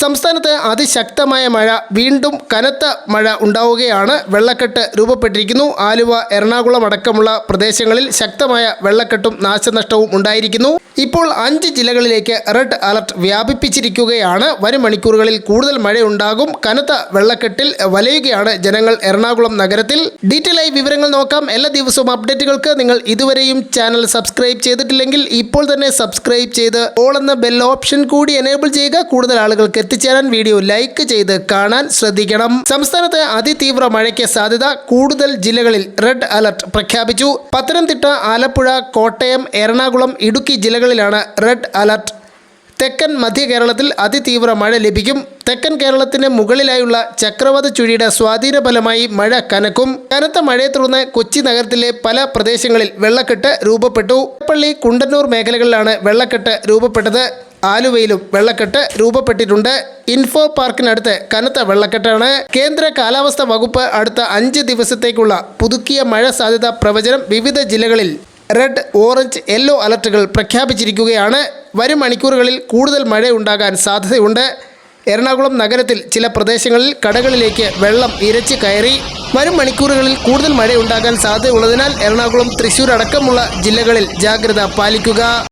സംസ്ഥാനത്ത് അതിശക്തമായ മഴ, വീണ്ടും കനത്ത മഴ ഉണ്ടാവുകയാണ്. വെള്ളക്കെട്ട് രൂപപ്പെട്ടിരിക്കുന്നു. ആലുവ, എറണാകുളം അടക്കമുള്ള പ്രദേശങ്ങളിൽ ശക്തമായ വെള്ളക്കെട്ടും നാശനഷ്ടവും ഉണ്ടായിരിക്കുന്നു. ഇപ്പോൾ 5 ജില്ലകളിലേക്ക് റെഡ് അലർട്ട് വ്യാപിപ്പിച്ചിരിക്കുകയാണ്. വരും മണിക്കൂറുകളിൽ കൂടുതൽ മഴയുണ്ടാകും. കനത്ത വെള്ളക്കെട്ടിൽ വലയുകയാണ് ജനങ്ങൾ എറണാകുളം നഗരത്തിൽ. ഡീറ്റെയിൽ ആയി വിവരങ്ങൾ നോക്കാം. എല്ലാ ദിവസവും അപ്ഡേറ്റുകൾക്ക് നിങ്ങൾ ഇതുവരെയും ചാനൽ സബ്സ്ക്രൈബ് ചെയ്തിട്ടില്ലെങ്കിൽ ഇപ്പോൾ തന്നെ സബ്സ്ക്രൈബ് ചെയ്ത് ഓൾ എന്ന ബെൽ ഓപ്ഷൻ കൂടി എനേബിൾ ചെയ്യുക. കൂടുതൽ ആളുകൾക്ക് എത്തിച്ചേരാൻ വീഡിയോ ലൈക്ക് ചെയ്ത് കാണാൻ ശ്രദ്ധിക്കണം. സംസ്ഥാനത്ത് അതിതീവ്ര മഴയ്ക്ക് സാധ്യത. കൂടുതൽ ജില്ലകളിൽ റെഡ് അലർട്ട് പ്രഖ്യാപിച്ചു. പത്തനംതിട്ട, ആലപ്പുഴ, കോട്ടയം, എറണാകുളം, ഇടുക്കി ജില്ലകളിലാണ് റെഡ് അലർട്ട്. തെക്കൻ മധ്യ കേരളത്തിൽ അതിതീവ്ര മഴ ലഭിക്കും. തെക്കൻ കേരളത്തിന് മുകളിലായുള്ള ചക്രവാത ചുഴിയുടെ സ്വാധീന ഫലമായി മഴ കനക്കും. കനത്ത മഴയെ തുടർന്ന് കൊച്ചി നഗരത്തിലെ പല പ്രദേശങ്ങളിൽ വെള്ളക്കെട്ട് രൂപപ്പെട്ടു. പള്ളി, കുണ്ടന്നൂർ മേഖലകളിലാണ് വെള്ളക്കെട്ട് രൂപപ്പെട്ടത്. ആലുവയിലും വെള്ളക്കെട്ട് രൂപപ്പെട്ടിട്ടുണ്ട്. ഇൻഫോ പാർക്കിനടുത്ത് കനത്ത വെള്ളക്കെട്ടാണ്. കേന്ദ്ര കാലാവസ്ഥാ വകുപ്പ് അടുത്ത 5 ദിവസത്തേക്കുള്ള പുതുക്കിയ മഴ സാധ്യത പ്രവചനം വിവിധ ജില്ലകളിൽ റെഡ്, ഓറഞ്ച്, യെല്ലോ അലർട്ടുകൾ പ്രഖ്യാപിച്ചിരിക്കുകയാണ്. വരും മണിക്കൂറുകളിൽ കൂടുതൽ മഴയുണ്ടാകാൻ സാധ്യതയുണ്ട്. എറണാകുളം നഗരത്തിൽ ചില പ്രദേശങ്ങളിൽ കടകളിലേക്ക് വെള്ളം ഇരച്ച് കയറി. വരും മണിക്കൂറുകളിൽ കൂടുതൽ മഴയുണ്ടാകാൻ സാധ്യതയുള്ളതിനാൽ എറണാകുളം, തൃശ്ശൂർ അടക്കമുള്ള ജില്ലകളിൽ ജാഗ്രത പാലിക്കുക.